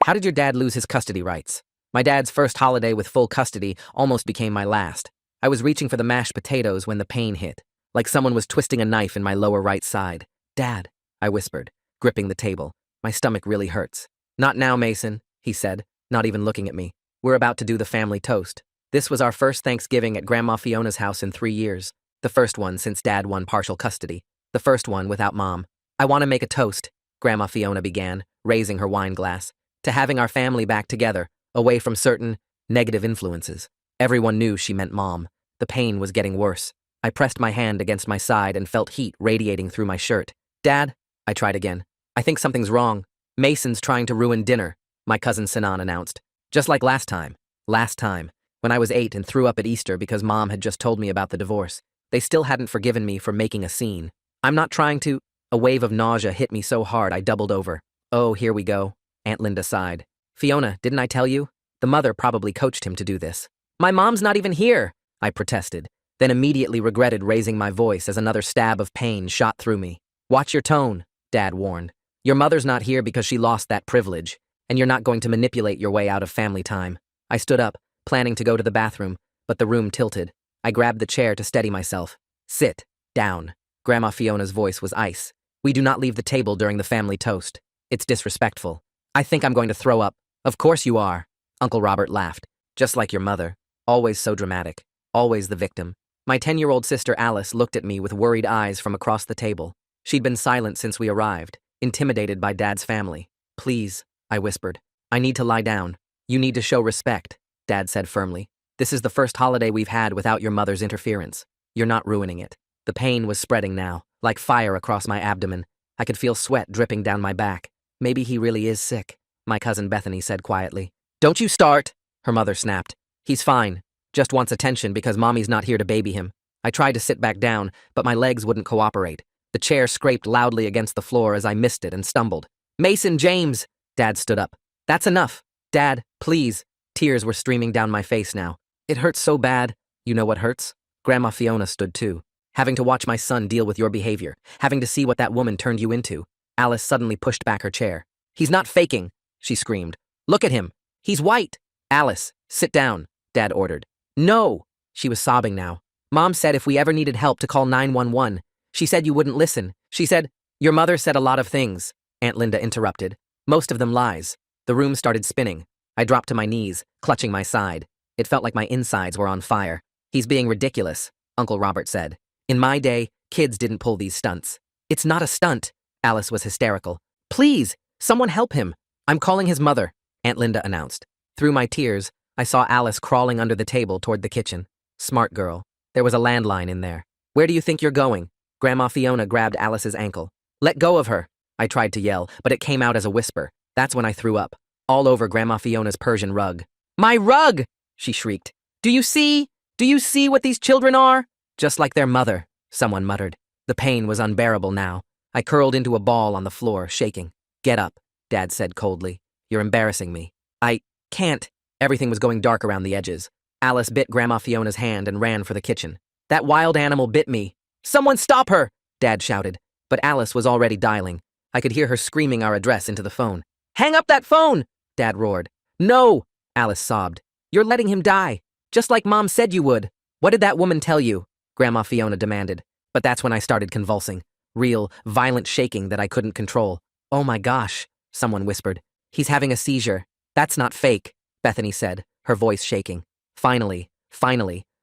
How did your dad lose his custody rights? My dad's first holiday with full custody almost became my last. I was reaching for the mashed potatoes when the pain hit, like someone was twisting a knife in my lower right side. Dad, I whispered, gripping the table. My stomach really hurts. Not now, Mason, he said, not even looking at me. We're about to do the family toast. This was our first Thanksgiving at Grandma Fiona's house in 3 years. The first one since Dad won partial custody. The first one without Mom. I want to make a toast, Grandma Fiona began, raising her wine glass, to having our family back together, away from certain negative influences. Everyone knew she meant Mom. The pain was getting worse. I pressed my hand against my side and felt heat radiating through my shirt. Dad, I tried again. I think something's wrong. Mason's trying to ruin dinner, my cousin Sinan announced. Just like last time. Last time, when I was 8 and threw up at Easter because Mom had just told me about the divorce. They still hadn't forgiven me for making a scene. I'm not trying to. A wave of nausea hit me so hard I doubled over. Oh, here we go, Aunt Linda sighed. Fiona, didn't I tell you? The mother probably coached him to do this. My mom's not even here, I protested, then immediately regretted raising my voice as another stab of pain shot through me. Watch your tone, Dad warned. Your mother's not here because she lost that privilege, and you're not going to manipulate your way out of family time. I stood up, planning to go to the bathroom, but the room tilted. I grabbed the chair to steady myself. Sit down. Grandma Fiona's voice was ice. We do not leave the table during the family toast. It's disrespectful. I think I'm going to throw up. Of course you are. Uncle Robert laughed. Just like your mother. Always so dramatic. Always the victim. My 10-year-old sister Alice looked at me with worried eyes from across the table. She'd been silent since we arrived, intimidated by Dad's family. Please, I whispered. I need to lie down. You need to show respect, Dad said firmly. This is the first holiday we've had without your mother's interference. You're not ruining it. The pain was spreading now, like fire across my abdomen. I could feel sweat dripping down my back. Maybe he really is sick, my cousin Bethany said quietly. Don't you start, her mother snapped. He's fine. Just wants attention because Mommy's not here to baby him. I tried to sit back down, but my legs wouldn't cooperate. The chair scraped loudly against the floor as I missed it and stumbled. Mason James! Dad stood up. That's enough. Dad, please. Tears were streaming down my face now. It hurts so bad. You know what hurts? Grandma Fiona stood too. Having to watch my son deal with your behavior. Having to see what that woman turned you into. Alice suddenly pushed back her chair. He's not faking, she screamed. Look at him. He's white. Alice, sit down, Dad ordered. No! She was sobbing now. Mom said if we ever needed help to call 911. She said you wouldn't listen. She said, your mother said a lot of things, Aunt Linda interrupted. Most of them lies. The room started spinning. I dropped to my knees, clutching my side. It felt like my insides were on fire. He's being ridiculous, Uncle Robert said. In my day, kids didn't pull these stunts. It's not a stunt. Alice was hysterical. Please, someone help him. I'm calling his mother, Aunt Linda announced. Through my tears, I saw Alice crawling under the table toward the kitchen. Smart girl. There was a landline in there. Where do you think you're going? Grandma Fiona grabbed Alice's ankle. Let go of her. I tried to yell, but it came out as a whisper. That's when I threw up. All over Grandma Fiona's Persian rug. My rug! She shrieked. Do you see? Do you see what these children are? Just like their mother, someone muttered. The pain was unbearable now. I curled into a ball on the floor, shaking. Get up, Dad said coldly. You're embarrassing me. I can't. Everything was going dark around the edges. Alice bit Grandma Fiona's hand and ran for the kitchen. That wild animal bit me. Someone stop her! Dad shouted. But Alice was already dialing. I could hear her screaming our address into the phone. Hang up that phone! Dad roared. No! Alice sobbed. You're letting him die. Just like Mom said you would. What did that woman tell you? Grandma Fiona demanded. But that's when I started convulsing. Real, violent shaking that I couldn't control. Oh my gosh, someone whispered. He's having a seizure. That's not fake, Bethany said, her voice shaking. Finally,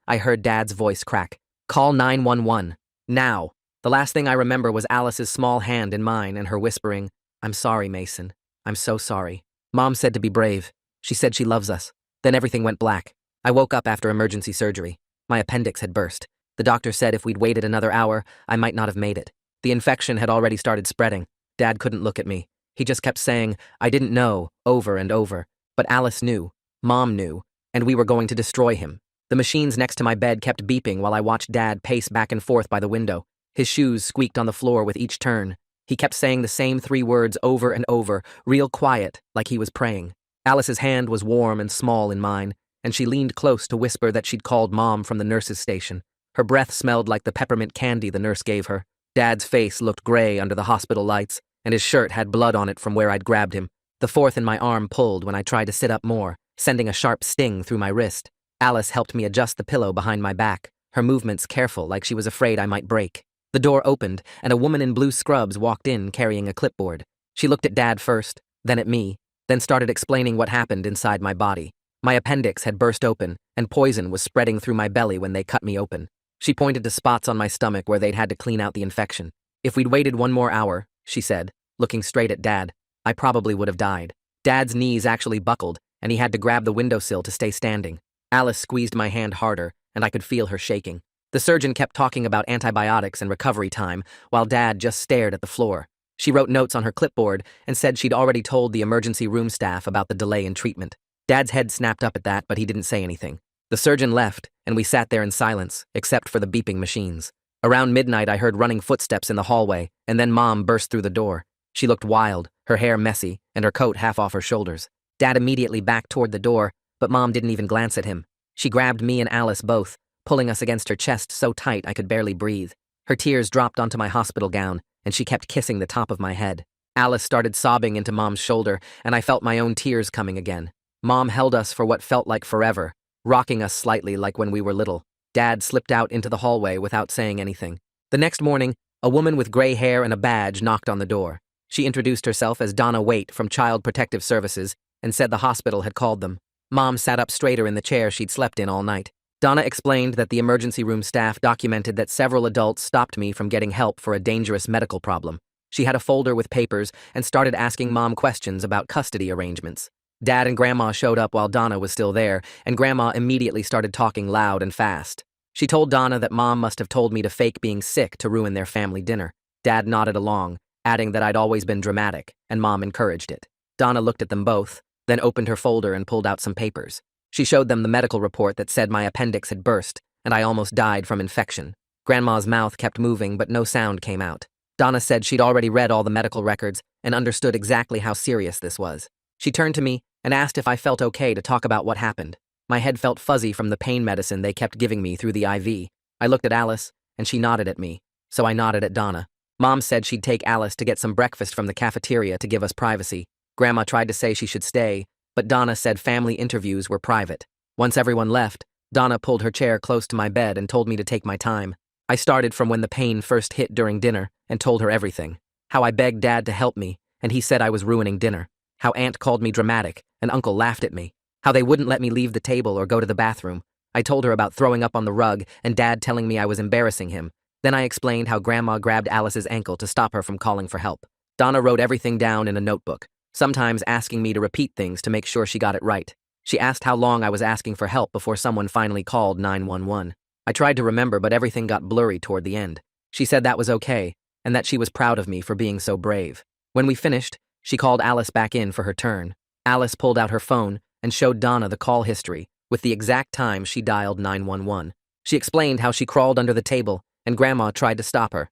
I heard Dad's voice crack. Call 911. Now. The last thing I remember was Alice's small hand in mine and her whispering, I'm sorry, Mason. I'm so sorry. Mom said to be brave. She said she loves us. Then everything went black. I woke up after emergency surgery. My appendix had burst. The doctor said if we'd waited another hour, I might not have made it. The infection had already started spreading. Dad couldn't look at me. He just kept saying, I didn't know, over and over. But Alice knew. Mom knew. And we were going to destroy him. The machines next to my bed kept beeping while I watched Dad pace back and forth by the window. His shoes squeaked on the floor with each turn. He kept saying the same 3 words over and over, real quiet, like he was praying. Alice's hand was warm and small in mine, and she leaned close to whisper that she'd called Mom from the nurse's station. Her breath smelled like the peppermint candy the nurse gave her. Dad's face looked gray under the hospital lights, and his shirt had blood on it from where I'd grabbed him. The fourth in my arm pulled when I tried to sit up more, sending a sharp sting through my wrist. Alice helped me adjust the pillow behind my back, her movements careful like she was afraid I might break. The door opened, and a woman in blue scrubs walked in carrying a clipboard. She looked at Dad first, then at me, then started explaining what happened inside my body. My appendix had burst open, and poison was spreading through my belly when they cut me open. She pointed to spots on my stomach where they'd had to clean out the infection. If we'd waited one more hour, she said, looking straight at Dad, I probably would have died. Dad's knees actually buckled, and he had to grab the windowsill to stay standing. Alice squeezed my hand harder, and I could feel her shaking. The surgeon kept talking about antibiotics and recovery time, while Dad just stared at the floor. She wrote notes on her clipboard and said she'd already told the emergency room staff about the delay in treatment. Dad's head snapped up at that, but he didn't say anything. The surgeon left, and we sat there in silence, except for the beeping machines. Around midnight, I heard running footsteps in the hallway, and then Mom burst through the door. She looked wild, her hair messy, and her coat half off her shoulders. Dad immediately backed toward the door, but Mom didn't even glance at him. She grabbed me and Alice both, pulling us against her chest so tight I could barely breathe. Her tears dropped onto my hospital gown, and she kept kissing the top of my head. Alice started sobbing into Mom's shoulder, and I felt my own tears coming again. Mom held us for what felt like forever, rocking us slightly like when we were little. Dad slipped out into the hallway without saying anything. The next morning, a woman with gray hair and a badge knocked on the door. She introduced herself as Donna Waite from Child Protective Services and said the hospital had called them. Mom sat up straighter in the chair she'd slept in all night. Donna explained that the emergency room staff documented that several adults stopped me from getting help for a dangerous medical problem. She had a folder with papers and started asking Mom questions about custody arrangements. Dad and Grandma showed up while Donna was still there, and Grandma immediately started talking loud and fast. She told Donna that Mom must have told me to fake being sick to ruin their family dinner. Dad nodded along, adding that I'd always been dramatic, and Mom encouraged it. Donna looked at them both, then opened her folder and pulled out some papers. She showed them the medical report that said my appendix had burst, and I almost died from infection. Grandma's mouth kept moving, but no sound came out. Donna said she'd already read all the medical records and understood exactly how serious this was. She turned to me and asked if I felt okay to talk about what happened. My head felt fuzzy from the pain medicine they kept giving me through the IV. I looked at Alice, and she nodded at me, so I nodded at Donna. Mom said she'd take Alice to get some breakfast from the cafeteria to give us privacy. Grandma tried to say she should stay, but Donna said family interviews were private. Once everyone left, Donna pulled her chair close to my bed and told me to take my time. I started from when the pain first hit during dinner and told her everything. How I begged Dad to help me, and he said I was ruining dinner. How Aunt called me dramatic, and Uncle laughed at me. How they wouldn't let me leave the table or go to the bathroom. I told her about throwing up on the rug and Dad telling me I was embarrassing him. Then I explained how Grandma grabbed Alice's ankle to stop her from calling for help. Donna wrote everything down in a notebook, sometimes asking me to repeat things to make sure she got it right. She asked how long I was asking for help before someone finally called 911. I tried to remember, but everything got blurry toward the end. She said that was okay, and that she was proud of me for being so brave. When we finished, she called Alice back in for her turn. Alice pulled out her phone and showed Donna the call history with the exact time she dialed 911. She explained how she crawled under the table and Grandma tried to stop her.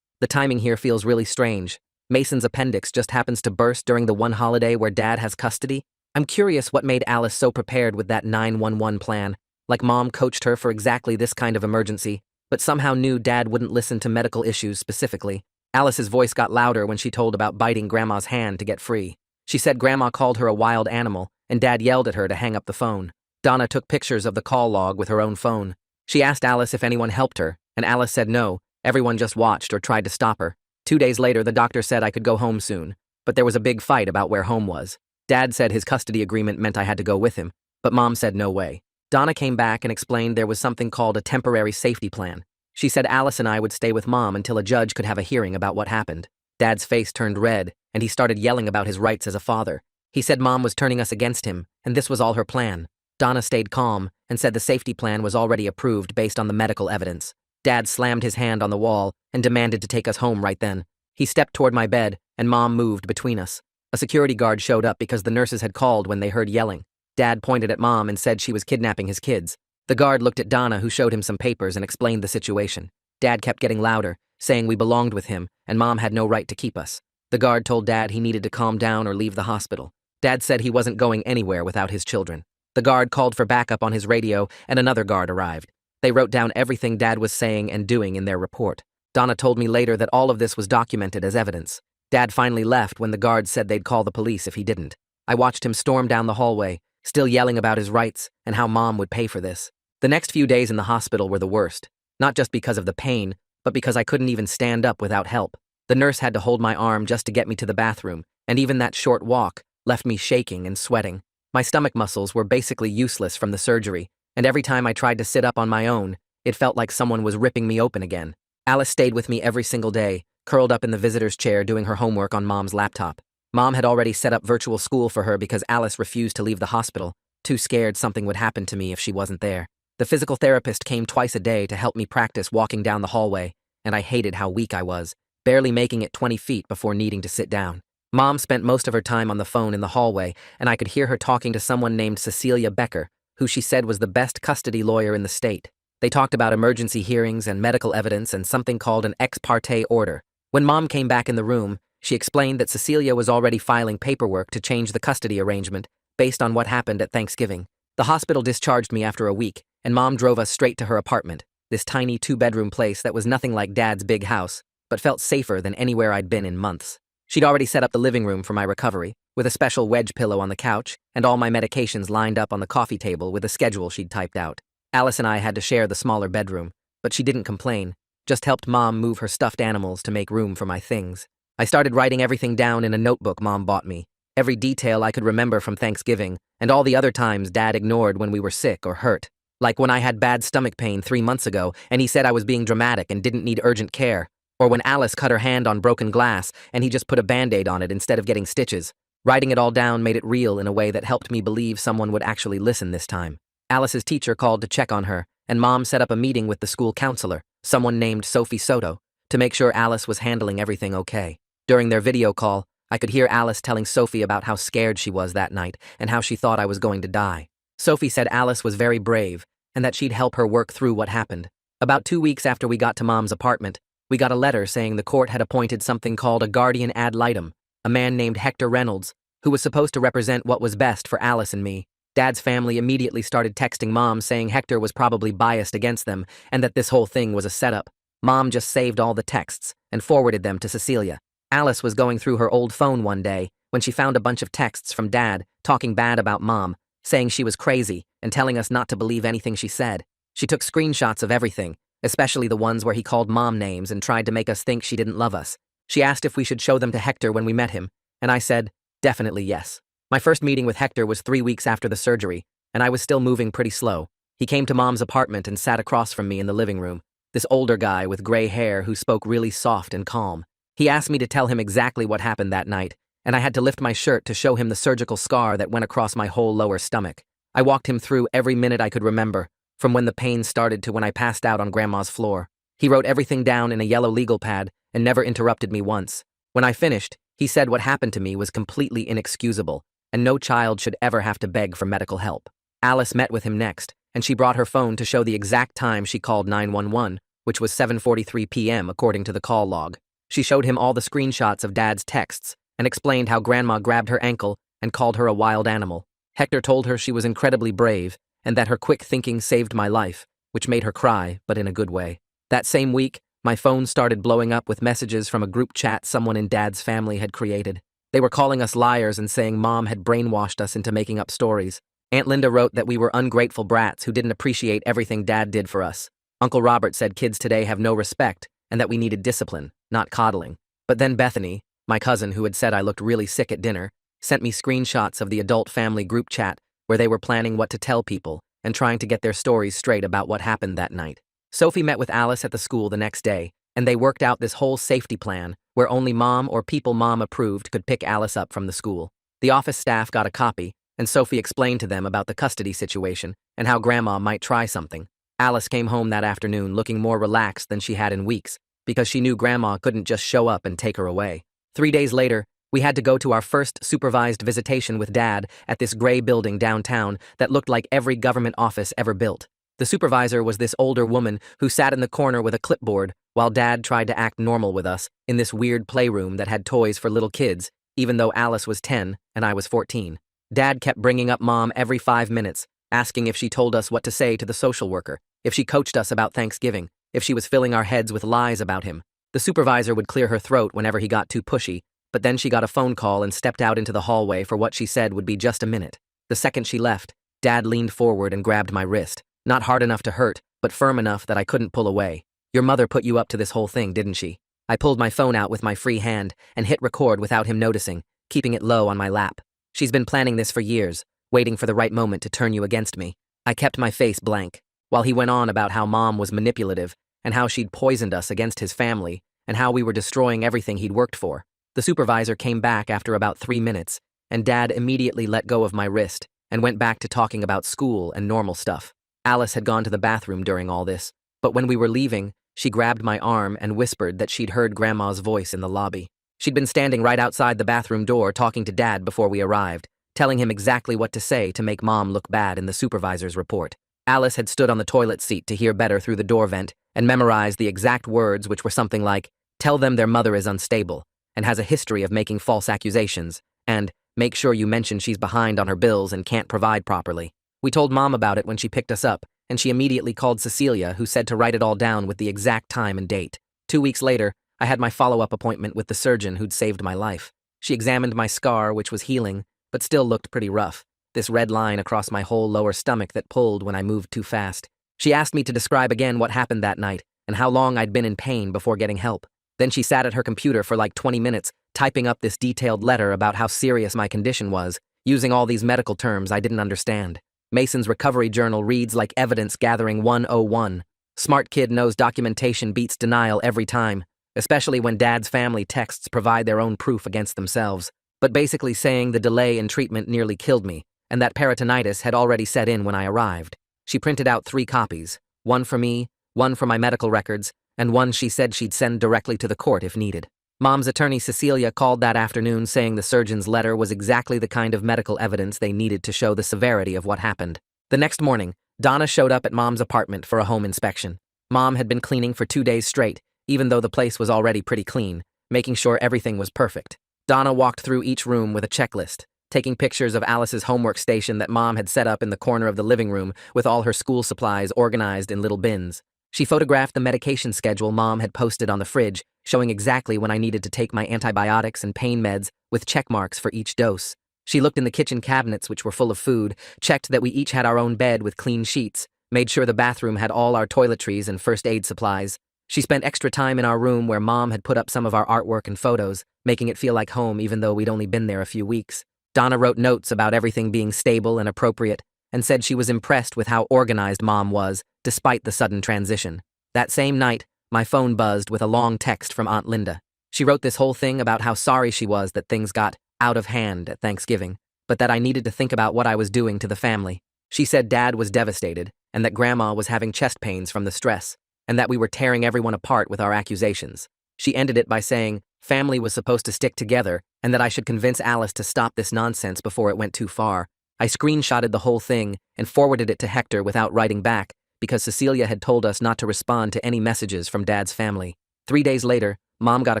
The timing here feels really strange. Mason's appendix just happens to burst during the one holiday where Dad has custody. I'm curious what made Alice so prepared with that 911 plan, like Mom coached her for exactly this kind of emergency, but somehow knew Dad wouldn't listen to medical issues specifically. Alice's voice got louder when she told about biting Grandma's hand to get free. She said Grandma called her a wild animal, and Dad yelled at her to hang up the phone. Donna took pictures of the call log with her own phone. She asked Alice if anyone helped her, and Alice said no, everyone just watched or tried to stop her. 2 days later, the doctor said I could go home soon, but there was a big fight about where home was. Dad said his custody agreement meant I had to go with him, but Mom said no way. Donna came back and explained there was something called a temporary safety plan. She said Alice and I would stay with Mom until a judge could have a hearing about what happened. Dad's face turned red, and he started yelling about his rights as a father. He said Mom was turning us against him, and this was all her plan. Donna stayed calm and said the safety plan was already approved based on the medical evidence. Dad slammed his hand on the wall and demanded to take us home right then. He stepped toward my bed, and Mom moved between us. A security guard showed up because the nurses had called when they heard yelling. Dad pointed at Mom and said she was kidnapping his kids. The guard looked at Donna, who showed him some papers and explained the situation. Dad kept getting louder, saying we belonged with him, and Mom had no right to keep us. The guard told Dad he needed to calm down or leave the hospital. Dad said he wasn't going anywhere without his children. The guard called for backup on his radio, and another guard arrived. They wrote down everything Dad was saying and doing in their report. Donna told me later that all of this was documented as evidence. Dad finally left when the guards said they'd call the police if he didn't. I watched him storm down the hallway, still yelling about his rights and how Mom would pay for this. The next few days in the hospital were the worst, not just because of the pain, but because I couldn't even stand up without help. The nurse had to hold my arm just to get me to the bathroom, and even that short walk left me shaking and sweating. My stomach muscles were basically useless from the surgery, and every time I tried to sit up on my own, it felt like someone was ripping me open again. Alice stayed with me every single day, curled up in the visitor's chair doing her homework on Mom's laptop. Mom had already set up virtual school for her because Alice refused to leave the hospital, too scared something would happen to me if she wasn't there. The physical therapist came twice a day to help me practice walking down the hallway, and I hated how weak I was, barely making it 20 feet before needing to sit down. Mom spent most of her time on the phone in the hallway, and I could hear her talking to someone named Cecilia Becker, who she said was the best custody lawyer in the state. They talked about emergency hearings and medical evidence and something called an ex parte order. When Mom came back in the room, she explained that Cecilia was already filing paperwork to change the custody arrangement based on what happened at Thanksgiving. The hospital discharged me after a week, and Mom drove us straight to her apartment, this tiny 2-bedroom place that was nothing like Dad's big house, but felt safer than anywhere I'd been in months. She'd already set up the living room for my recovery, with a special wedge pillow on the couch, and all my medications lined up on the coffee table with a schedule she'd typed out. Alice and I had to share the smaller bedroom, but she didn't complain, just helped Mom move her stuffed animals to make room for my things. I started writing everything down in a notebook Mom bought me, every detail I could remember from Thanksgiving, and all the other times Dad ignored when we were sick or hurt. Like when I had bad stomach pain 3 months ago and he said I was being dramatic and didn't need urgent care, or when Alice cut her hand on broken glass and he just put a Band-Aid on it instead of getting stitches. Writing it all down made it real in a way that helped me believe someone would actually listen this time. Alice's teacher called to check on her, and Mom set up a meeting with the school counselor, someone named Sophie Soto, to make sure Alice was handling everything okay. During their video call, I could hear Alice telling Sophie about how scared she was that night and how she thought I was going to die. Sophie said Alice was very brave and that she'd help her work through what happened. About 2 weeks after we got to Mom's apartment, we got a letter saying the court had appointed something called a guardian ad litem, a man named Hector Reynolds, who was supposed to represent what was best for Alice and me. Dad's family immediately started texting Mom saying Hector was probably biased against them and that this whole thing was a setup. Mom just saved all the texts and forwarded them to Cecilia. Alice was going through her old phone one day when she found a bunch of texts from Dad talking bad about Mom, saying she was crazy and telling us not to believe anything she said. She took screenshots of everything, especially the ones where he called Mom names and tried to make us think she didn't love us. She asked if we should show them to Hector when we met him, and I said, definitely yes. My first meeting with Hector was 3 weeks after the surgery, and I was still moving pretty slow. He came to Mom's apartment and sat across from me in the living room, this older guy with gray hair who spoke really soft and calm. He asked me to tell him exactly what happened that night, and I had to lift my shirt to show him the surgical scar that went across my whole lower stomach. I walked him through every minute I could remember, from when the pain started to when I passed out on Grandma's floor. He wrote everything down in a yellow legal pad and never interrupted me once. When I finished, he said what happened to me was completely inexcusable, and no child should ever have to beg for medical help. Alice met with him next, and she brought her phone to show the exact time she called 911, which was 7:43 p.m. according to the call log. She showed him all the screenshots of Dad's texts and explained how Grandma grabbed her ankle and called her a wild animal. Hector told her she was incredibly brave and that her quick thinking saved my life, which made her cry, but in a good way. That same week, my phone started blowing up with messages from a group chat someone in Dad's family had created. They were calling us liars and saying Mom had brainwashed us into making up stories. Aunt Linda wrote that we were ungrateful brats who didn't appreciate everything Dad did for us. Uncle Robert said kids today have no respect and that we needed discipline, not coddling. But then Bethany, my cousin who had said I looked really sick at dinner, sent me screenshots of the adult family group chat where they were planning what to tell people and trying to get their stories straight about what happened that night. Sophie met with Alice at the school the next day, and they worked out this whole safety plan where only Mom or people Mom approved could pick Alice up from the school. The office staff got a copy, and Sophie explained to them about the custody situation and how Grandma might try something. Alice came home that afternoon looking more relaxed than she had in weeks, because she knew Grandma couldn't just show up and take her away. 3 days later, we had to go to our first supervised visitation with Dad at this gray building downtown that looked like every government office ever built. The supervisor was this older woman who sat in the corner with a clipboard while Dad tried to act normal with us in this weird playroom that had toys for little kids, even though Alice was 10 and I was 14. Dad kept bringing up Mom every 5 minutes, asking if she told us what to say to the social worker, if she coached us about Thanksgiving, if she was filling our heads with lies about him. The supervisor would clear her throat whenever he got too pushy, but then she got a phone call and stepped out into the hallway for what she said would be just a minute. The second she left, Dad leaned forward and grabbed my wrist, not hard enough to hurt, but firm enough that I couldn't pull away. "Your mother put you up to this whole thing, didn't she?" I pulled my phone out with my free hand and hit record without him noticing, keeping it low on my lap. "She's been planning this for years, waiting for the right moment to turn you against me." I kept my face blank, while he went on about how Mom was manipulative and how she'd poisoned us against his family and how we were destroying everything he'd worked for. The supervisor came back after about 3 minutes, and Dad immediately let go of my wrist and went back to talking about school and normal stuff. Alice had gone to the bathroom during all this, but when we were leaving, she grabbed my arm and whispered that she'd heard Grandma's voice in the lobby. She'd been standing right outside the bathroom door talking to Dad before we arrived, telling him exactly what to say to make Mom look bad in the supervisor's report. Alice had stood on the toilet seat to hear better through the door vent and memorized the exact words, which were something like, "Tell them their mother is unstable and has a history of making false accusations, and make sure you mention she's behind on her bills and can't provide properly." We told Mom about it when she picked us up, and she immediately called Cecilia, who said to write it all down with the exact time and date. 2 weeks later, I had my follow-up appointment with the surgeon who'd saved my life. She examined my scar, which was healing, but still looked pretty rough. This red line across my whole lower stomach that pulled when I moved too fast. She asked me to describe again what happened that night and how long I'd been in pain before getting help. Then she sat at her computer for like 20 minutes, typing up this detailed letter about how serious my condition was, using all these medical terms I didn't understand. Mason's recovery journal reads like evidence gathering 101. Smart kid knows documentation beats denial every time, especially when Dad's family texts provide their own proof against themselves, but basically saying the delay in treatment nearly killed me, and that peritonitis had already set in when I arrived. She printed out 3 copies, one for me, one for my medical records, and one she said she'd send directly to the court if needed. Mom's attorney Cecilia called that afternoon saying the surgeon's letter was exactly the kind of medical evidence they needed to show the severity of what happened. The next morning, Donna showed up at Mom's apartment for a home inspection. Mom had been cleaning for 2 days straight, even though the place was already pretty clean, making sure everything was perfect. Donna walked through each room with a checklist, taking pictures of Alice's homework station that Mom had set up in the corner of the living room with all her school supplies organized in little bins. She photographed the medication schedule Mom had posted on the fridge, showing exactly when I needed to take my antibiotics and pain meds with check marks for each dose. She looked in the kitchen cabinets, which were full of food, checked that we each had our own bed with clean sheets, made sure the bathroom had all our toiletries and first aid supplies. She spent extra time in our room where Mom had put up some of our artwork and photos, making it feel like home even though we'd only been there a few weeks. Donna wrote notes about everything being stable and appropriate, and said she was impressed with how organized Mom was, despite the sudden transition. That same night, my phone buzzed with a long text from Aunt Linda. She wrote this whole thing about how sorry she was that things got out of hand at Thanksgiving, but that I needed to think about what I was doing to the family. She said Dad was devastated, and that Grandma was having chest pains from the stress, and that we were tearing everyone apart with our accusations. She ended it by saying family was supposed to stick together, and that I should convince Alice to stop this nonsense before it went too far. I screenshotted the whole thing and forwarded it to Hector without writing back, because Cecilia had told us not to respond to any messages from Dad's family. 3 days later, Mom got a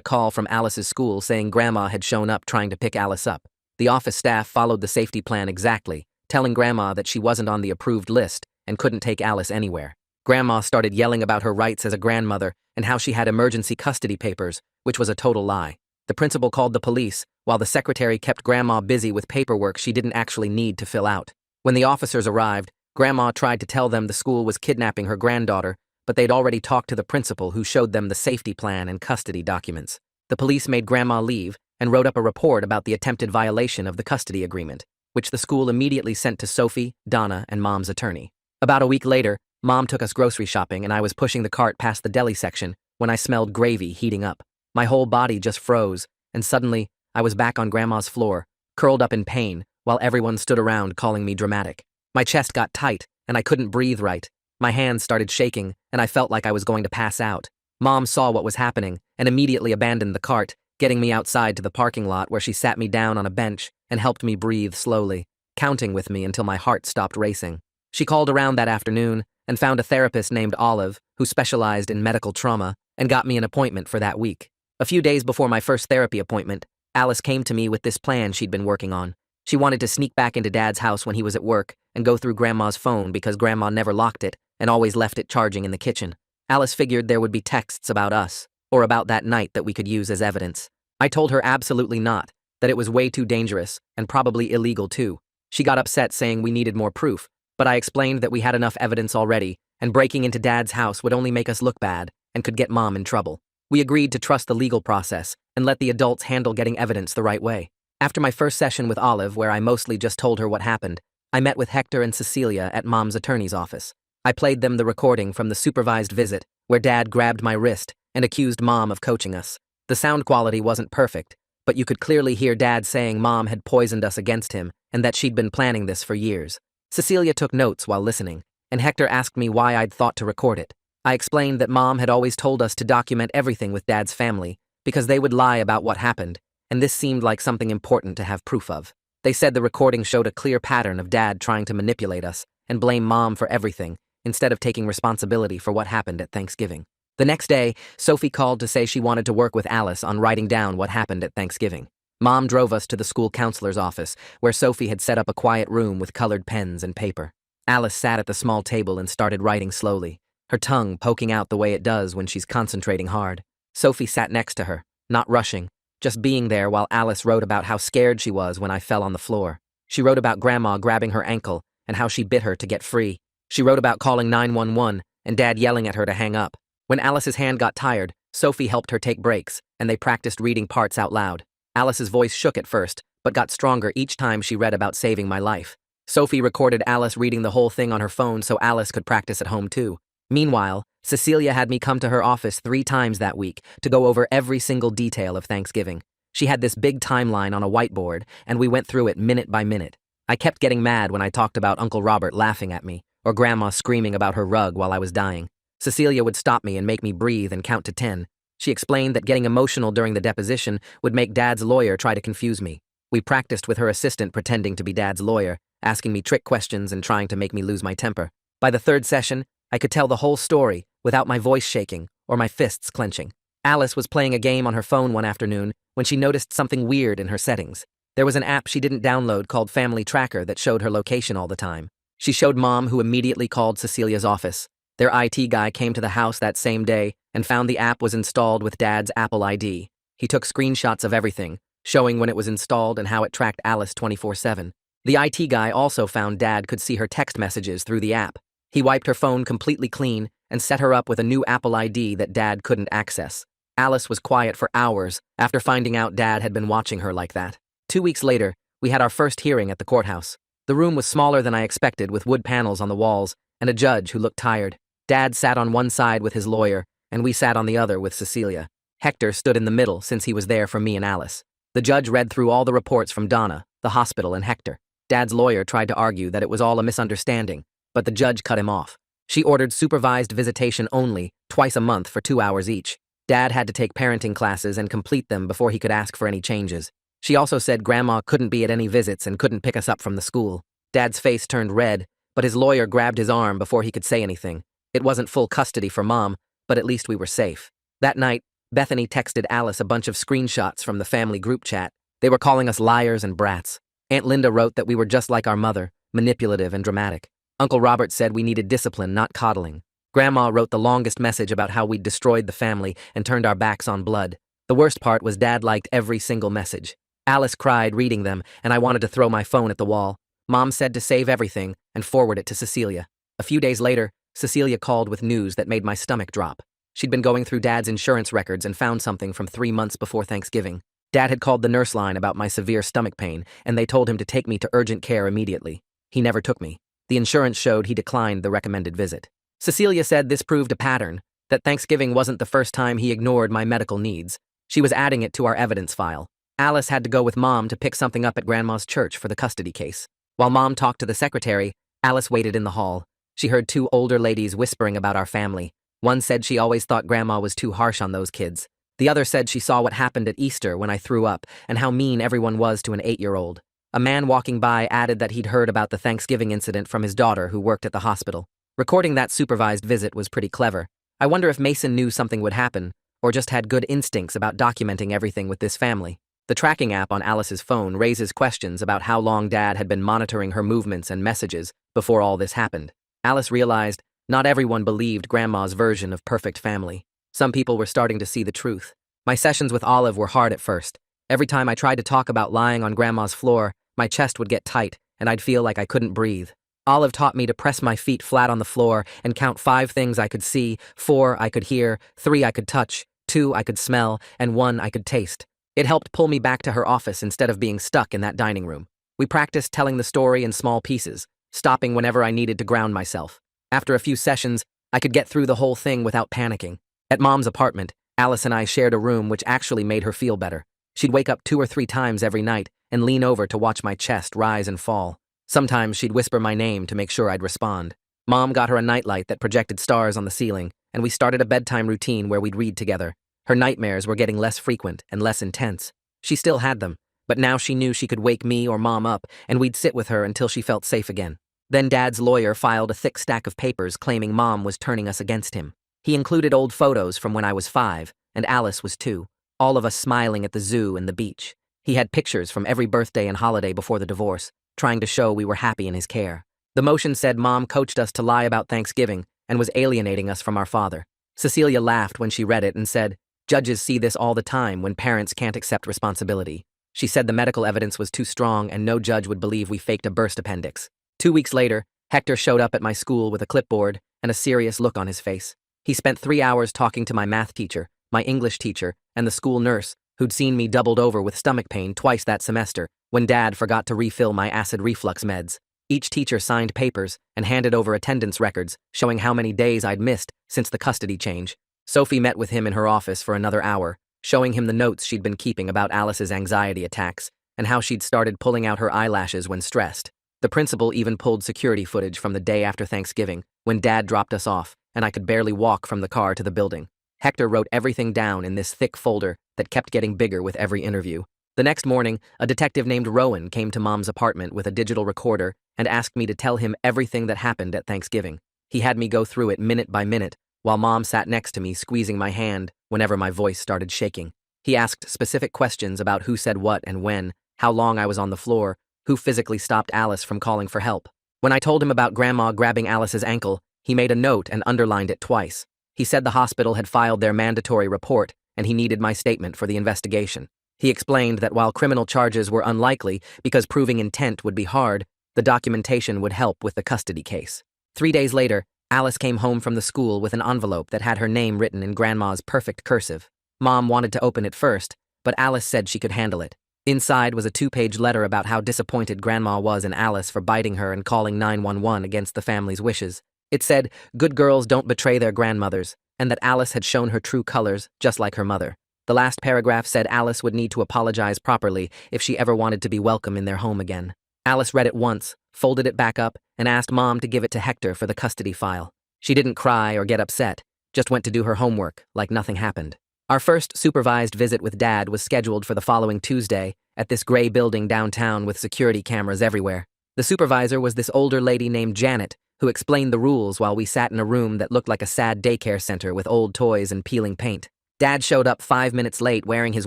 call from Alice's school saying Grandma had shown up trying to pick Alice up. The office staff followed the safety plan exactly, telling Grandma that she wasn't on the approved list and couldn't take Alice anywhere. Grandma started yelling about her rights as a grandmother and how she had emergency custody papers, which was a total lie. The principal called the police, while the secretary kept Grandma busy with paperwork she didn't actually need to fill out. When the officers arrived, Grandma tried to tell them the school was kidnapping her granddaughter, but they'd already talked to the principal who showed them the safety plan and custody documents. The police made Grandma leave and wrote up a report about the attempted violation of the custody agreement, which the school immediately sent to Sophie, Donna, and Mom's attorney. About a week later, Mom took us grocery shopping and I was pushing the cart past the deli section when I smelled gravy heating up. My whole body just froze, and suddenly, I was back on Grandma's floor, curled up in pain, while everyone stood around calling me dramatic. My chest got tight, and I couldn't breathe right. My hands started shaking, and I felt like I was going to pass out. Mom saw what was happening and immediately abandoned the cart, getting me outside to the parking lot where she sat me down on a bench and helped me breathe slowly, counting with me until my heart stopped racing. She called around that afternoon and found a therapist named Olive who specialized in medical trauma and got me an appointment for that week. A few days before my first therapy appointment, Alice came to me with this plan she'd been working on. She wanted to sneak back into Dad's house when he was at work and go through Grandma's phone because Grandma never locked it and always left it charging in the kitchen. Alice figured there would be texts about us, or about that night that we could use as evidence. I told her absolutely not, that it was way too dangerous, and probably illegal too. She got upset saying we needed more proof, but I explained that we had enough evidence already, and breaking into Dad's house would only make us look bad, and could get Mom in trouble. We agreed to trust the legal process, and let the adults handle getting evidence the right way. After my first session with Olive, where I mostly just told her what happened, I met with Hector and Cecilia at Mom's attorney's office. I played them the recording from the supervised visit, where Dad grabbed my wrist and accused Mom of coaching us. The sound quality wasn't perfect, but you could clearly hear Dad saying Mom had poisoned us against him and that she'd been planning this for years. Cecilia took notes while listening, and Hector asked me why I'd thought to record it. I explained that Mom had always told us to document everything with Dad's family because they would lie about what happened, and this seemed like something important to have proof of. They said the recording showed a clear pattern of Dad trying to manipulate us and blame Mom for everything instead of taking responsibility for what happened at Thanksgiving. The next day, Sophie called to say she wanted to work with Alice on writing down what happened at Thanksgiving. Mom drove us to the school counselor's office, where Sophie had set up a quiet room with colored pens and paper. Alice sat at the small table and started writing slowly, her tongue poking out the way it does when she's concentrating hard. Sophie sat next to her, not rushing, just being there while Alice wrote about how scared she was when I fell on the floor. She wrote about Grandma grabbing her ankle and how she bit her to get free. She wrote about calling 911 and Dad yelling at her to hang up. When Alice's hand got tired, Sophie helped her take breaks, and they practiced reading parts out loud. Alice's voice shook at first, but got stronger each time she read about saving my life. Sophie recorded Alice reading the whole thing on her phone so Alice could practice at home too. Meanwhile, Cecilia had me come to her office 3 times that week to go over every single detail of Thanksgiving. She had this big timeline on a whiteboard, and we went through it minute by minute. I kept getting mad when I talked about Uncle Robert laughing at me, or Grandma screaming about her rug while I was dying. Cecilia would stop me and make me breathe and count to 10. She explained that getting emotional during the deposition would make Dad's lawyer try to confuse me. We practiced with her assistant pretending to be Dad's lawyer, asking me trick questions and trying to make me lose my temper. By the 3rd session, I could tell the whole story without my voice shaking or my fists clenching. Alice was playing a game on her phone one afternoon when she noticed something weird in her settings. There was an app she didn't download called Family Tracker that showed her location all the time. She showed Mom, who immediately called Cecilia's office. Their IT guy came to the house that same day and found the app was installed with Dad's Apple ID. He took screenshots of everything, showing when it was installed and how it tracked Alice 24/7. The IT guy also found Dad could see her text messages through the app. He wiped her phone completely clean and set her up with a new Apple ID that Dad couldn't access. Alice was quiet for hours after finding out Dad had been watching her like that. 2 weeks later, we had our first hearing at the courthouse. The room was smaller than I expected, with wood panels on the walls and a judge who looked tired. Dad sat on one side with his lawyer, and we sat on the other with Cecilia. Hector stood in the middle since he was there for me and Alice. The judge read through all the reports from Donna, the hospital, and Hector. Dad's lawyer tried to argue that it was all a misunderstanding, but the judge cut him off. She ordered supervised visitation only, twice a month for 2 hours each. Dad had to take parenting classes and complete them before he could ask for any changes. She also said Grandma couldn't be at any visits and couldn't pick us up from the school. Dad's face turned red, but his lawyer grabbed his arm before he could say anything. It wasn't full custody for Mom, but at least we were safe. That night, Bethany texted Alice a bunch of screenshots from the family group chat. They were calling us liars and brats. Aunt Linda wrote that we were just like our mother, manipulative and dramatic. Uncle Robert said we needed discipline, not coddling. Grandma wrote the longest message about how we'd destroyed the family and turned our backs on blood. The worst part was Dad liked every single message. Alice cried reading them, and I wanted to throw my phone at the wall. Mom said to save everything and forward it to Cecilia. A few days later, Cecilia called with news that made my stomach drop. She'd been going through Dad's insurance records and found something from 3 months before Thanksgiving. Dad had called the nurse line about my severe stomach pain, and they told him to take me to urgent care immediately. He never took me. The insurance showed he declined the recommended visit. Cecilia said this proved a pattern, that Thanksgiving wasn't the first time he ignored my medical needs. She was adding it to our evidence file. Alice had to go with Mom to pick something up at Grandma's church for the custody case. While Mom talked to the secretary, Alice waited in the hall. She heard 2 older ladies whispering about our family. One said she always thought Grandma was too harsh on those kids. The other said she saw what happened at Easter when I threw up and how mean everyone was to an 8-year-old. A man walking by added that he'd heard about the Thanksgiving incident from his daughter who worked at the hospital. Recording that supervised visit was pretty clever. I wonder if Mason knew something would happen, or just had good instincts about documenting everything with this family. The tracking app on Alice's phone raises questions about how long Dad had been monitoring her movements and messages before all this happened. Alice realized not everyone believed Grandma's version of perfect family. Some people were starting to see the truth. My sessions with Olive were hard at first. Every time I tried to talk about lying on Grandma's floor, my chest would get tight, and I'd feel like I couldn't breathe. Olive taught me to press my feet flat on the floor and count 5 things I could see, 4 I could hear, 3 I could touch, 2 I could smell, and 1 I could taste. It helped pull me back to her office instead of being stuck in that dining room. We practiced telling the story in small pieces, stopping whenever I needed to ground myself. After a few sessions, I could get through the whole thing without panicking. At Mom's apartment, Alice and I shared a room which actually made her feel better. She'd wake up 2 or 3 times every night and lean over to watch my chest rise and fall. Sometimes she'd whisper my name to make sure I'd respond. Mom got her a nightlight that projected stars on the ceiling, and we started a bedtime routine where we'd read together. Her nightmares were getting less frequent and less intense. She still had them, but now she knew she could wake me or Mom up, and we'd sit with her until she felt safe again. Then Dad's lawyer filed a thick stack of papers claiming Mom was turning us against him. He included old photos from when I was 5, and Alice was 2, all of us smiling at the zoo and the beach. He had pictures from every birthday and holiday before the divorce, trying to show we were happy in his care. The motion said Mom coached us to lie about Thanksgiving and was alienating us from our father. Cecilia laughed when she read it and said, "Judges see this all the time when parents can't accept responsibility." She said the medical evidence was too strong and no judge would believe we faked a burst appendix. 2 weeks later, Hector showed up at my school with a clipboard and a serious look on his face. He spent 3 hours talking to my math teacher, my English teacher, and the school nurse, who'd seen me doubled over with stomach pain twice that semester when Dad forgot to refill my acid reflux meds. Each teacher signed papers and handed over attendance records showing how many days I'd missed since the custody change. Sophie met with him in her office for another hour, showing him the notes she'd been keeping about Alice's anxiety attacks and how she'd started pulling out her eyelashes when stressed. The principal even pulled security footage from the day after Thanksgiving, when Dad dropped us off, and I could barely walk from the car to the building. Hector wrote everything down in this thick folder that kept getting bigger with every interview. The next morning, a detective named Rowan came to Mom's apartment with a digital recorder and asked me to tell him everything that happened at Thanksgiving. He had me go through it minute by minute, while Mom sat next to me squeezing my hand whenever my voice started shaking. He asked specific questions about who said what and when, how long I was on the floor, who physically stopped Alice from calling for help. When I told him about Grandma grabbing Alice's ankle, he made a note and underlined it twice. He said the hospital had filed their mandatory report, and he needed my statement for the investigation. He explained that while criminal charges were unlikely because proving intent would be hard, the documentation would help with the custody case. 3 days later, Alice came home from the school with an envelope that had her name written in Grandma's perfect cursive. Mom wanted to open it first, but Alice said she could handle it. Inside was a 2-page letter about how disappointed Grandma was in Alice for biting her and calling 911 against the family's wishes. It said, good girls don't betray their grandmothers, and that Alice had shown her true colors, just like her mother. The last paragraph said Alice would need to apologize properly if she ever wanted to be welcome in their home again. Alice read it once, folded it back up, and asked Mom to give it to Hector for the custody file. She didn't cry or get upset, just went to do her homework, like nothing happened. Our first supervised visit with Dad was scheduled for the following Tuesday at this gray building downtown with security cameras everywhere. The supervisor was this older lady named Janet, who explained the rules while we sat in a room that looked like a sad daycare center with old toys and peeling paint. Dad showed up 5 minutes late wearing his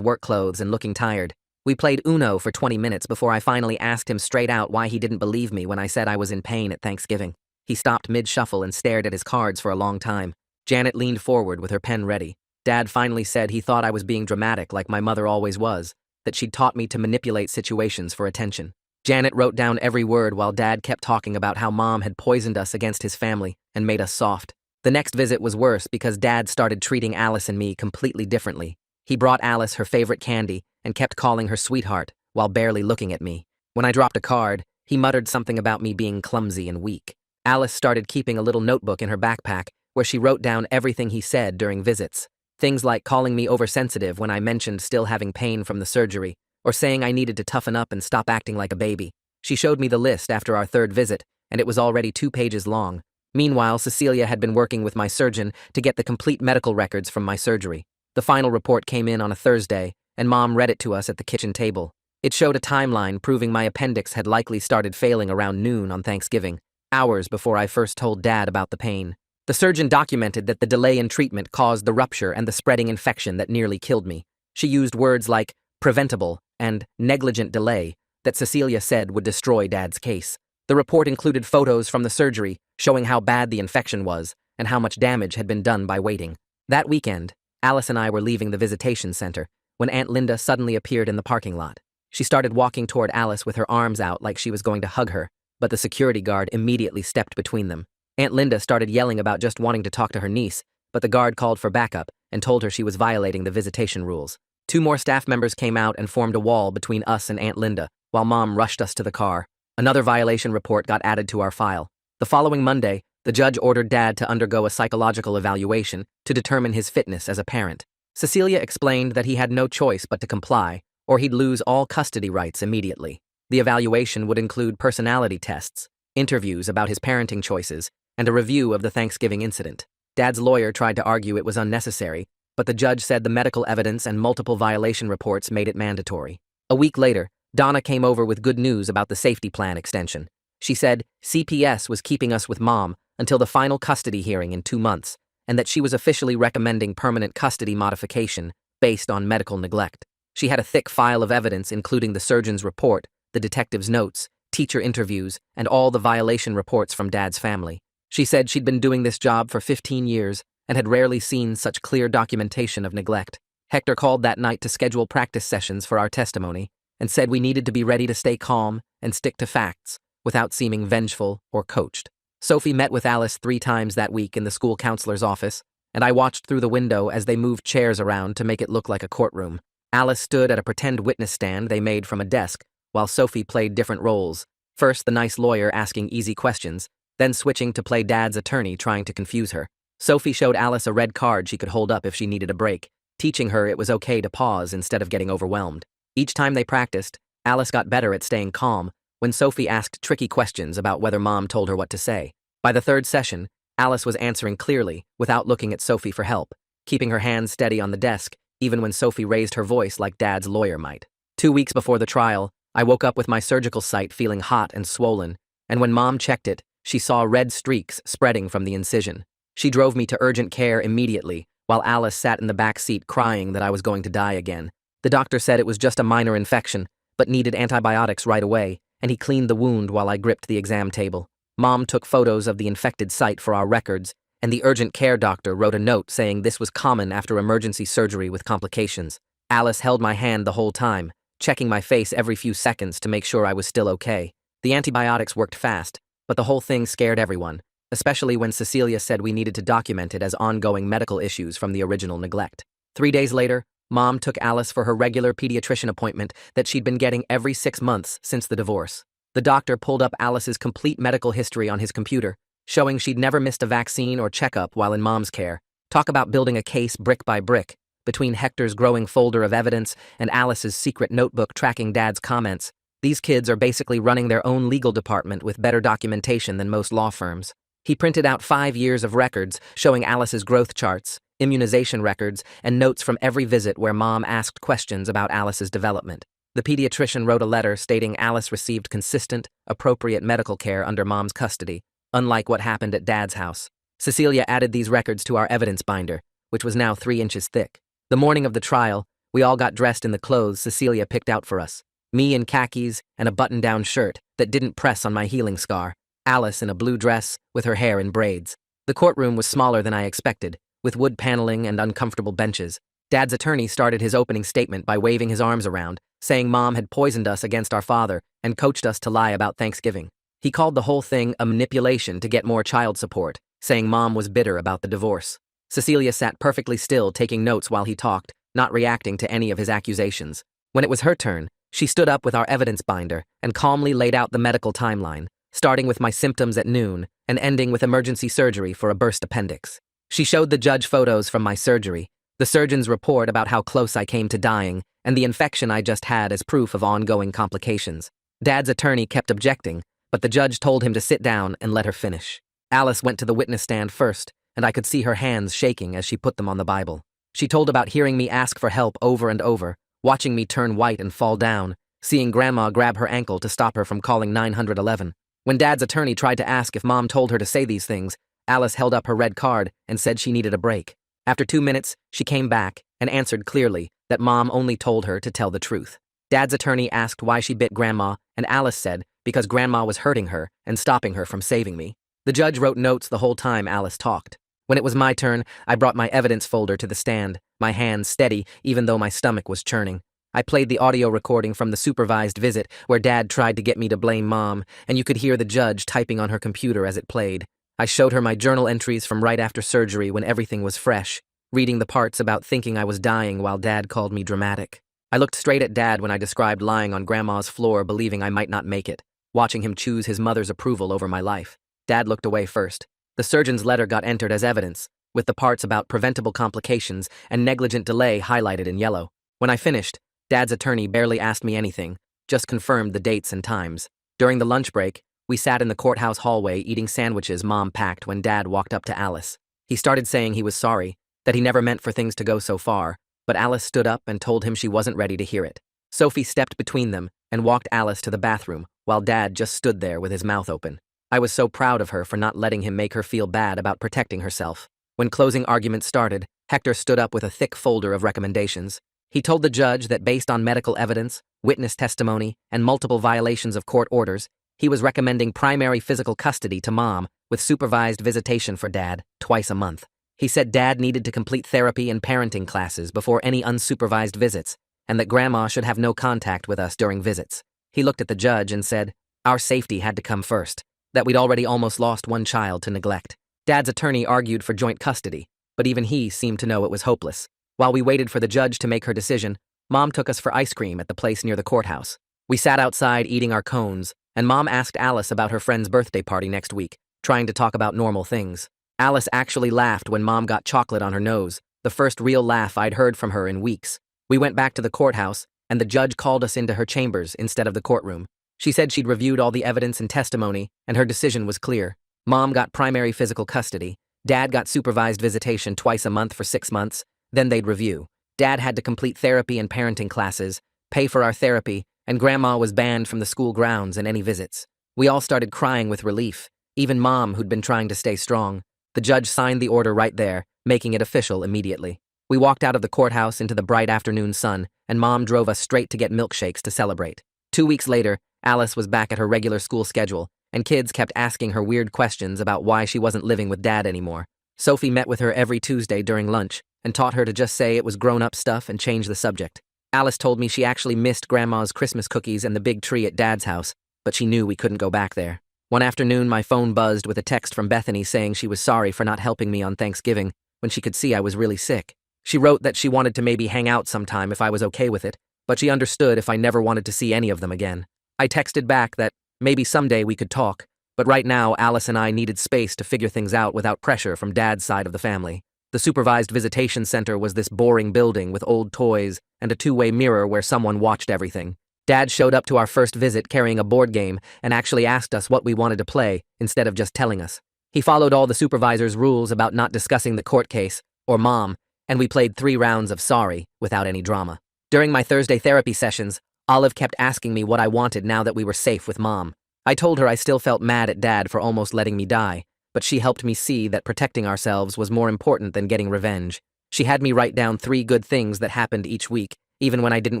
work clothes and looking tired. We played Uno for 20 minutes before I finally asked him straight out why he didn't believe me when I said I was in pain at Thanksgiving. He stopped mid-shuffle and stared at his cards for a long time. Janet leaned forward with her pen ready. Dad finally said he thought I was being dramatic like my mother always was, that she'd taught me to manipulate situations for attention. Janet wrote down every word while Dad kept talking about how Mom had poisoned us against his family and made us soft. The next visit was worse because Dad started treating Alice and me completely differently. He brought Alice her favorite candy and kept calling her sweetheart while barely looking at me. When I dropped a card, he muttered something about me being clumsy and weak. Alice started keeping a little notebook in her backpack where she wrote down everything he said during visits. Things like calling me oversensitive when I mentioned still having pain from the surgery, or saying I needed to toughen up and stop acting like a baby. She showed me the list after our 3rd visit, and it was already 2 pages long. Meanwhile, Cecilia had been working with my surgeon to get the complete medical records from my surgery. The final report came in on a Thursday, and Mom read it to us at the kitchen table. It showed a timeline proving my appendix had likely started failing around noon on Thanksgiving, hours before I first told Dad about the pain. The surgeon documented that the delay in treatment caused the rupture and the spreading infection that nearly killed me. She used words like preventable and negligent delay that Cecilia said would destroy Dad's case. The report included photos from the surgery showing how bad the infection was and how much damage had been done by waiting. That weekend, Alice and I were leaving the visitation center when Aunt Linda suddenly appeared in the parking lot. She started walking toward Alice with her arms out like she was going to hug her, but the security guard immediately stepped between them. Aunt Linda started yelling about just wanting to talk to her niece, but the guard called for backup and told her she was violating the visitation rules. 2 more staff members came out and formed a wall between us and Aunt Linda, while Mom rushed us to the car. Another violation report got added to our file. The following Monday, the judge ordered Dad to undergo a psychological evaluation to determine his fitness as a parent. Cecilia explained that he had no choice but to comply, or he'd lose all custody rights immediately. The evaluation would include personality tests, interviews about his parenting choices, and a review of the Thanksgiving incident. Dad's lawyer tried to argue it was unnecessary, but the judge said the medical evidence and multiple violation reports made it mandatory. A week later, Donna came over with good news about the safety plan extension. She said CPS was keeping us with Mom until the final custody hearing in 2 months, and that she was officially recommending permanent custody modification based on medical neglect. She had a thick file of evidence including the surgeon's report, the detective's notes, teacher interviews, and all the violation reports from Dad's family. She said she'd been doing this job for 15 years and had rarely seen such clear documentation of neglect. Hector called that night to schedule practice sessions for our testimony and said we needed to be ready to stay calm and stick to facts without seeming vengeful or coached. Sophie met with Alice 3 times that week in the school counselor's office, and I watched through the window as they moved chairs around to make it look like a courtroom. Alice stood at a pretend witness stand they made from a desk, while Sophie played different roles. First, the nice lawyer asking easy questions, then switching to play Dad's attorney trying to confuse her. Sophie showed Alice a red card she could hold up if she needed a break, teaching her it was okay to pause instead of getting overwhelmed. Each time they practiced, Alice got better at staying calm when Sophie asked tricky questions about whether Mom told her what to say. By the 3rd session, Alice was answering clearly without looking at Sophie for help, keeping her hands steady on the desk even when Sophie raised her voice like Dad's lawyer might. 2 weeks before the trial, I woke up with my surgical site feeling hot and swollen, and when Mom checked it, she saw red streaks spreading from the incision. She drove me to urgent care immediately, while Alice sat in the back seat crying that I was going to die again. The doctor said it was just a minor infection, but needed antibiotics right away, and he cleaned the wound while I gripped the exam table. Mom took photos of the infected site for our records, and the urgent care doctor wrote a note saying this was common after emergency surgery with complications. Alice held my hand the whole time, checking my face every few seconds to make sure I was still okay. The antibiotics worked fast, but the whole thing scared everyone, especially when Cecilia said we needed to document it as ongoing medical issues from the original neglect. 3 days later, Mom took Alice for her regular pediatrician appointment that she'd been getting every 6 months since the divorce. The doctor pulled up Alice's complete medical history on his computer, showing she'd never missed a vaccine or checkup while in Mom's care. Talk about building a case brick by brick. Between Hector's growing folder of evidence and Alice's secret notebook tracking Dad's comments, these kids are basically running their own legal department with better documentation than most law firms. He printed out 5 years of records showing Alice's growth charts, immunization records, and notes from every visit where Mom asked questions about Alice's development. The pediatrician wrote a letter stating Alice received consistent, appropriate medical care under Mom's custody, unlike what happened at Dad's house. Cecilia added these records to our evidence binder, which was now 3 inches thick. The morning of the trial, we all got dressed in the clothes Cecilia picked out for us. Me in khakis and a button-down shirt that didn't press on my healing scar. Alice in a blue dress with her hair in braids. The courtroom was smaller than I expected, with wood paneling and uncomfortable benches. Dad's attorney started his opening statement by waving his arms around, saying Mom had poisoned us against our father and coached us to lie about Thanksgiving. He called the whole thing a manipulation to get more child support, saying Mom was bitter about the divorce. Cecilia sat perfectly still, taking notes while he talked, not reacting to any of his accusations. When it was her turn, she stood up with our evidence binder and calmly laid out the medical timeline, starting with my symptoms at noon and ending with emergency surgery for a burst appendix. She showed the judge photos from my surgery, the surgeon's report about how close I came to dying, and the infection I just had as proof of ongoing complications. Dad's attorney kept objecting, but the judge told him to sit down and let her finish. Alice went to the witness stand first, and I could see her hands shaking as she put them on the Bible. She told about hearing me ask for help over and over, watching me turn white and fall down, seeing Grandma grab her ankle to stop her from calling 911. When Dad's attorney tried to ask if Mom told her to say these things, Alice held up her red card and said she needed a break. After 2 minutes, she came back and answered clearly that Mom only told her to tell the truth. Dad's attorney asked why she bit Grandma, and Alice said because Grandma was hurting her and stopping her from saving me. The judge wrote notes the whole time Alice talked. When it was my turn, I brought my evidence folder to the stand, my hands steady even though my stomach was churning. I played the audio recording from the supervised visit where Dad tried to get me to blame Mom, and you could hear the judge typing on her computer as it played. I showed her my journal entries from right after surgery when everything was fresh, reading the parts about thinking I was dying while Dad called me dramatic. I looked straight at Dad when I described lying on Grandma's floor believing I might not make it, watching him choose his mother's approval over my life. Dad looked away first. The surgeon's letter got entered as evidence, with the parts about preventable complications and negligent delay highlighted in yellow. When I finished, Dad's attorney barely asked me anything, just confirmed the dates and times. During the lunch break, we sat in the courthouse hallway eating sandwiches Mom packed when Dad walked up to Alice. He started saying he was sorry, that he never meant for things to go so far, but Alice stood up and told him she wasn't ready to hear it. Sophie stepped between them and walked Alice to the bathroom, while Dad just stood there with his mouth open. I was so proud of her for not letting him make her feel bad about protecting herself. When closing arguments started, Hector stood up with a thick folder of recommendations. He told the judge that based on medical evidence, witness testimony, and multiple violations of court orders, he was recommending primary physical custody to Mom with supervised visitation for Dad twice a month. He said Dad needed to complete therapy and parenting classes before any unsupervised visits, and that Grandma should have no contact with us during visits. He looked at the judge and said, our safety had to come first, that we'd already almost lost one child to neglect. Dad's attorney argued for joint custody, but even he seemed to know it was hopeless. While we waited for the judge to make her decision, Mom took us for ice cream at the place near the courthouse. We sat outside eating our cones, and Mom asked Alice about her friend's birthday party next week, trying to talk about normal things. Alice actually laughed when Mom got chocolate on her nose, the first real laugh I'd heard from her in weeks. We went back to the courthouse, and the judge called us into her chambers instead of the courtroom. She said she'd reviewed all the evidence and testimony, and her decision was clear. Mom got primary physical custody. Dad got supervised visitation twice a month for 6 months. Then they'd review. Dad had to complete therapy and parenting classes, pay for our therapy, and Grandma was banned from the school grounds and any visits. We all started crying with relief, even Mom, who'd been trying to stay strong. The judge signed the order right there, making it official immediately. We walked out of the courthouse into the bright afternoon sun, and Mom drove us straight to get milkshakes to celebrate. 2 weeks later, Alice was back at her regular school schedule, and kids kept asking her weird questions about why she wasn't living with Dad anymore. Sophie met with her every Tuesday during lunch and taught her to just say it was grown-up stuff and change the subject. Alice told me she actually missed Grandma's Christmas cookies and the big tree at Dad's house, but she knew we couldn't go back there. One afternoon, my phone buzzed with a text from Bethany saying she was sorry for not helping me on Thanksgiving when she could see I was really sick. She wrote that she wanted to maybe hang out sometime if I was okay with it, but she understood if I never wanted to see any of them again. I texted back that maybe someday we could talk, but right now Alice and I needed space to figure things out without pressure from Dad's side of the family. The supervised visitation center was this boring building with old toys and a two-way mirror where someone watched everything. Dad showed up to our first visit carrying a board game and actually asked us what we wanted to play instead of just telling us. He followed all the supervisor's rules about not discussing the court case, or Mom, and we played 3 rounds of sorry without any drama. During my Thursday therapy sessions, Olive kept asking me what I wanted now that we were safe with Mom. I told her I still felt mad at Dad for almost letting me die, but she helped me see that protecting ourselves was more important than getting revenge. She had me write down 3 good things that happened each week, even when I didn't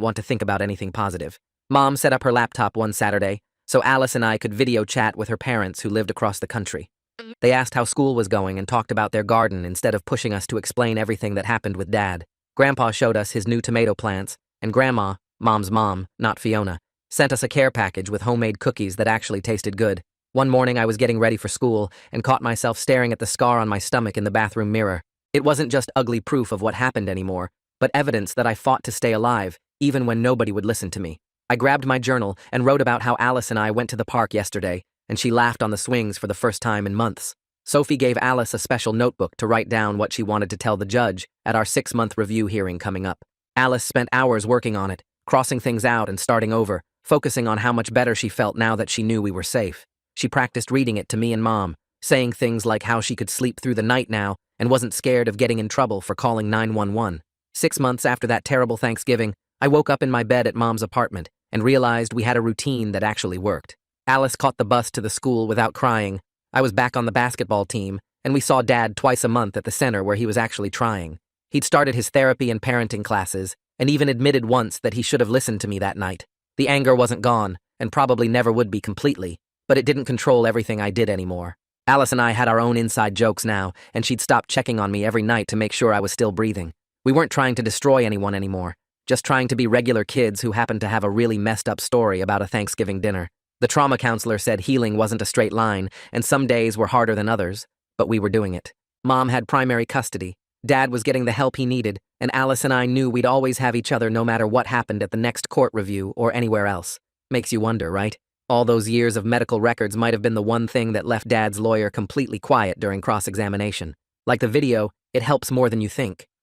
want to think about anything positive. Mom set up her laptop one Saturday, so Alice and I could video chat with her parents who lived across the country. They asked how school was going and talked about their garden instead of pushing us to explain everything that happened with Dad. Grandpa showed us his new tomato plants, and Grandma, Mom's mom, not Fiona, sent us a care package with homemade cookies that actually tasted good. One morning I was getting ready for school and caught myself staring at the scar on my stomach in the bathroom mirror. It wasn't just ugly proof of what happened anymore, but evidence that I fought to stay alive, even when nobody would listen to me. I grabbed my journal and wrote about how Alice and I went to the park yesterday, and she laughed on the swings for the first time in months. Sophie gave Alice a special notebook to write down what she wanted to tell the judge at our 6-month review hearing coming up. Alice spent hours working on it, crossing things out and starting over, focusing on how much better she felt now that she knew we were safe. She practiced reading it to me and Mom, saying things like how she could sleep through the night now and wasn't scared of getting in trouble for calling 911. 6 months after that terrible Thanksgiving, I woke up in my bed at Mom's apartment and realized we had a routine that actually worked. Alice caught the bus to the school without crying. I was back on the basketball team, and we saw Dad twice a month at the center where he was actually trying. He'd started his therapy and parenting classes, and even admitted once that he should have listened to me that night. The anger wasn't gone, and probably never would be completely, but it didn't control everything I did anymore. Alice and I had our own inside jokes now, and she'd stop checking on me every night to make sure I was still breathing. We weren't trying to destroy anyone anymore, just trying to be regular kids who happened to have a really messed up story about a Thanksgiving dinner. The trauma counselor said healing wasn't a straight line, and some days were harder than others, but we were doing it. Mom had primary custody. Dad was getting the help he needed, and Alice and I knew we'd always have each other no matter what happened at the next court review or anywhere else. Makes you wonder, right? All those years of medical records might have been the one thing that left Dad's lawyer completely quiet during cross-examination. Like the video, it helps more than you think.